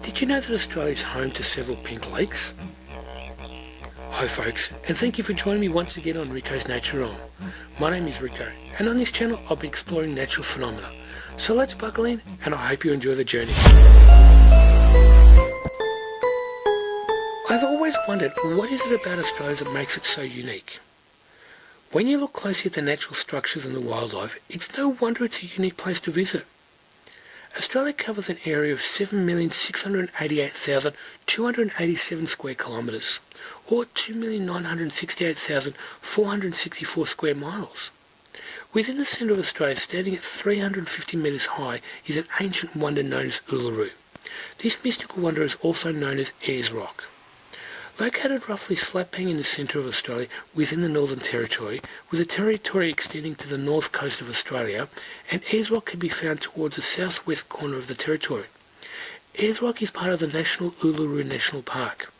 Did you know that Australia is home to several pink lakes? Hi folks, and thank you for joining me once again on Rico's Nature On. My name is Rico, and on this channel I'll be exploring natural phenomena. So let's buckle in, and I hope you enjoy the journey. I've always wondered, what is it about Australia that makes it so unique? When you look closely at the natural structures and the wildlife, it's no wonder it's a unique place to visit. Australia covers an area of 7,688,287 square kilometres, or 2,968,464 square miles. Within the centre of Australia, standing at 350 metres high, is an ancient wonder known as Uluru. This mystical wonder is also known as Ayers Rock. Located roughly slap bang in the centre of Australia within the Northern Territory, with the territory extending to the north coast of Australia, and Ayers Rock can be found towards the southwest corner of the territory. Ayers Rock is part of the National Uluru National Park,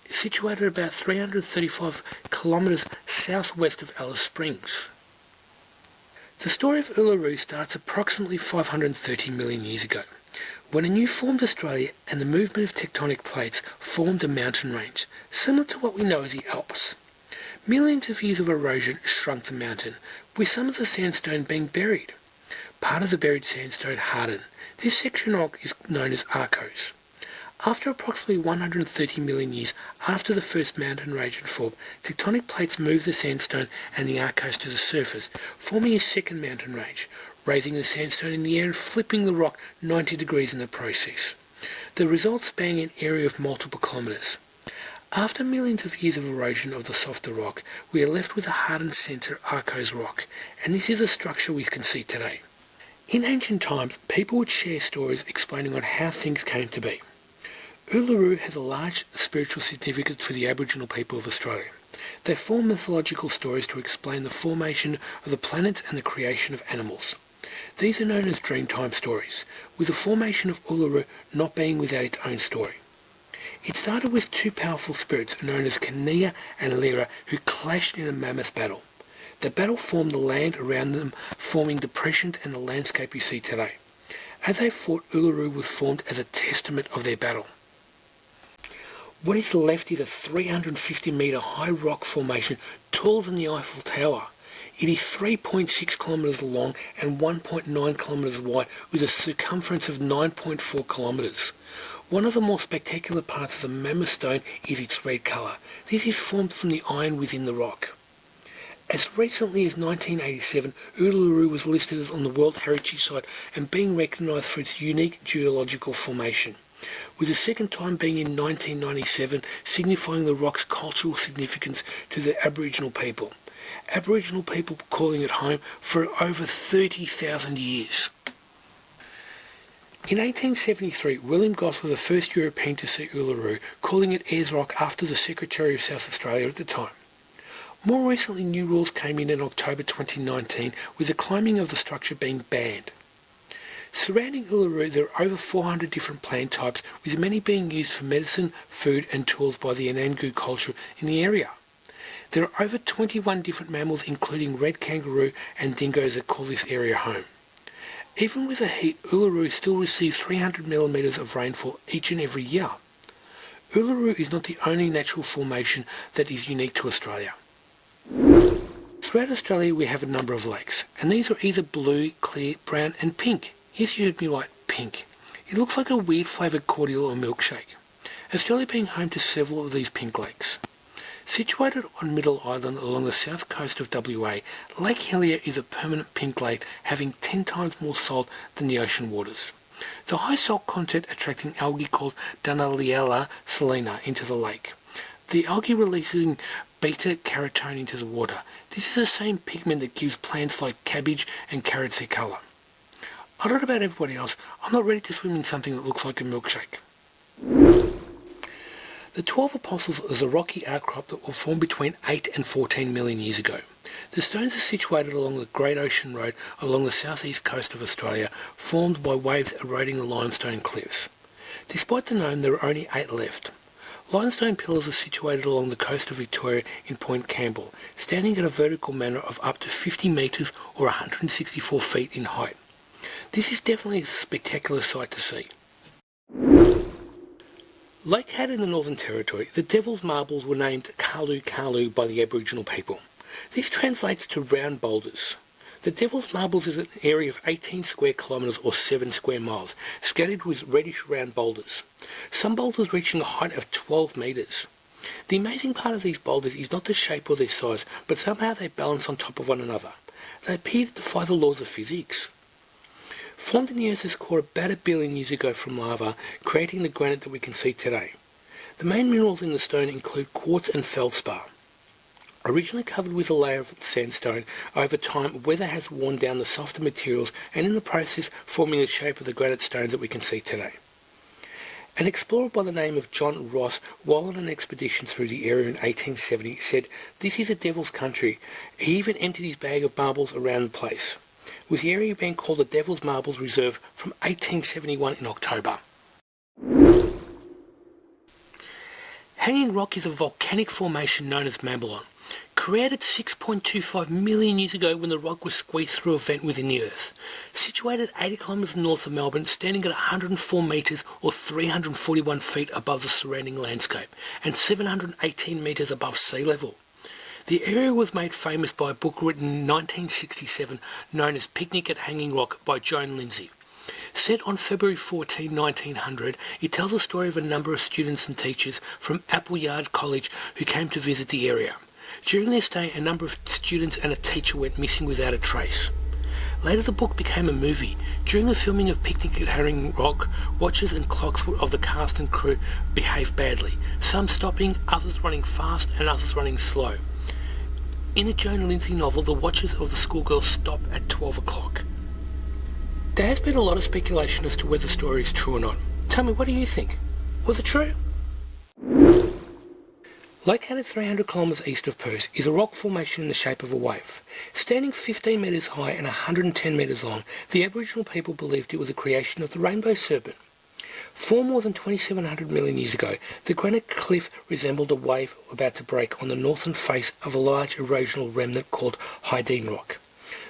situated about 335 kilometres southwest of Alice Springs. The story of Uluru starts approximately 530 million years ago, when a new formed Australia and the movement of tectonic plates formed a mountain range, similar to what we know as the Alps. Millions of years of erosion shrunk the mountain, with some of the sandstone being buried. Part of the buried sandstone hardened. This section of rock is known as arkose. After approximately 130 million years after the first mountain range had formed, tectonic plates moved the sandstone and the arkose to the surface, forming a second mountain range, raising the sandstone in the air and flipping the rock 90 degrees in the process. The result spanning an area of multiple kilometres. After millions of years of erosion of the softer rock, we are left with a hardened centre arkose rock, and this is a structure we can see today. In ancient times, people would share stories explaining on how things came to be. Uluru has a large spiritual significance for the Aboriginal people of Australia. They form mythological stories to explain the formation of the planets and the creation of animals. These are known as Dreamtime stories, with the formation of Uluru not being without its own story. It started with two powerful spirits known as Hillier and Lyra who clashed in a mammoth battle. The battle formed the land around them, forming depressions and the landscape you see today. As they fought, Uluru was formed as a testament of their battle. What is left is a 350 metre high rock formation taller than the Eiffel Tower. It is 3.6 kilometres long and 1.9 kilometres wide, with a circumference of 9.4 kilometres. One of the more spectacular parts of the mammoth stone is its red colour. This is formed from the iron within the rock. As recently as 1987, Uluru was listed on the World Heritage Site and being recognised for its unique geological formation, with the second time being in 1997, signifying the rock's cultural significance to the Aboriginal people. Aboriginal people calling it home for over 30,000 years. In 1873, William Goss was the first European to see Uluru, calling it Ayers Rock after the Secretary of South Australia at the time. More recently, new rules came in October 2019, with the climbing of the structure being banned. Surrounding Uluru, there are over 400 different plant types, with many being used for medicine, food and tools by the Anangu culture in the area. There are over 21 different mammals, including red kangaroo and dingoes, that call this area home. Even with the heat, Uluru still receives 300 millimetres of rainfall each and every year. Uluru is not the only natural formation that is unique to Australia. Throughout Australia we have a number of lakes, and these are either blue, clear, brown and pink. Yes, you heard me right, pink. It looks like a weird flavoured cordial or milkshake. Australia being home to several of these pink lakes. Situated on Middle Island along the south coast of WA, Lake Hillier is a permanent pink lake having 10 times more salt than the ocean waters. The high salt content attracting algae called Dunaliella salina into the lake. The algae releasing beta-carotene into the water. This is the same pigment that gives plants like cabbage and carrots their colour. I don't know about everybody else, I'm not ready to swim in something that looks like a milkshake. The 12 Apostles is a rocky outcrop that will form between 8 and 14 million years ago. The stones are situated along the Great Ocean Road along the southeast coast of Australia, formed by waves eroding the limestone cliffs. Despite the known, there are only 8 left. Limestone pillars are situated along the coast of Victoria in Point Campbell, standing at a vertical manner of up to 50 metres or 164 feet in height. This is definitely a spectacular sight to see. Located in the Northern Territory, the Devil's Marbles were named Karlu Karlu by the Aboriginal people. This translates to round boulders. The Devil's Marbles is an area of 18 square kilometres or 7 square miles, scattered with reddish round boulders. Some boulders reaching a height of 12 metres. The amazing part of these boulders is not the shape or their size, but somehow they balance on top of one another. They appear to defy the laws of physics. Formed in the Earth's core about 1 billion years ago from lava, creating the granite that we can see today. The main minerals in the stone include quartz and feldspar. Originally covered with a layer of sandstone, over time weather has worn down the softer materials and in the process forming the shape of the granite stones that we can see today. An explorer by the name of John Ross, while on an expedition through the area in 1870, said, "This is a devil's country." He even emptied his bag of marbles around the place, with the area being called the Devil's Marbles Reserve from 1871 in October. Hanging Rock is a volcanic formation known as Babylon, created 6.25 million years ago when the rock was squeezed through a vent within the Earth. Situated 80 kilometres north of Melbourne, standing at 104 metres or 341 feet above the surrounding landscape, and 718 metres above sea level. The area was made famous by a book written in 1967 known as Picnic at Hanging Rock by Joan Lindsay. Set on February 14, 1900, it tells the story of a number of students and teachers from Appleyard College who came to visit the area. During their stay, a number of students and a teacher went missing without a trace. Later the book became a movie. During the filming of Picnic at Hanging Rock, watches and clocks of the cast and crew behaved badly, some stopping, others running fast and others running slow. In the Joan Lindsay novel, the watches of the schoolgirls stop at 12 o'clock. There has been a lot of speculation as to whether the story is true or not. Tell me, what do you think? Was it true? Located 300 kilometres east of Perth is a rock formation in the shape of a wave. Standing 15 metres high and 110 metres long, the Aboriginal people believed it was a creation of the rainbow serpent. Formed more than 2,700 million years ago, the granite cliff resembled a wave about to break on the northern face of a large erosional remnant called Hillier rock.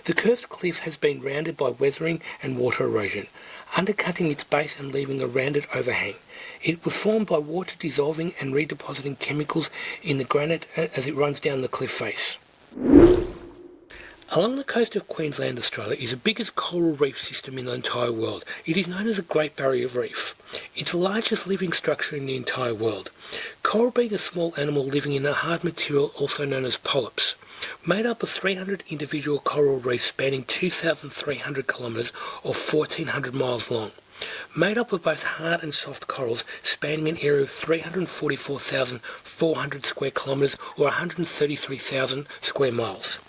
The curved cliff has been rounded by weathering and water erosion, undercutting its base and leaving a rounded overhang. It was formed by water dissolving and redepositing chemicals in the granite as it runs down the cliff face. Along the coast of Queensland, Australia, is the biggest coral reef system in the entire world. It is known as the Great Barrier Reef. It's the largest living structure in the entire world. Coral being a small animal living in a hard material also known as polyps. Made up of 300 individual coral reefs spanning 2,300 kilometres or 1,400 miles long. Made up of both hard and soft corals spanning an area of 344,400 square kilometres or 133,000 square miles.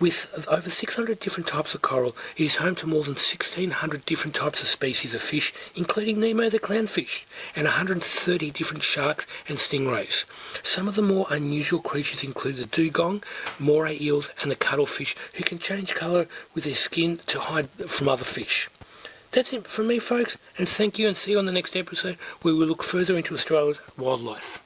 With over 600 different types of coral, it is home to more than 1,600 different types of species of fish, including Nemo the clownfish, and 130 different sharks and stingrays. Some of the more unusual creatures include the dugong, moray eels, and the cuttlefish, who can change colour with their skin to hide from other fish. That's it from me, folks, and thank you, and see you on the next episode where we look further into Australia's wildlife.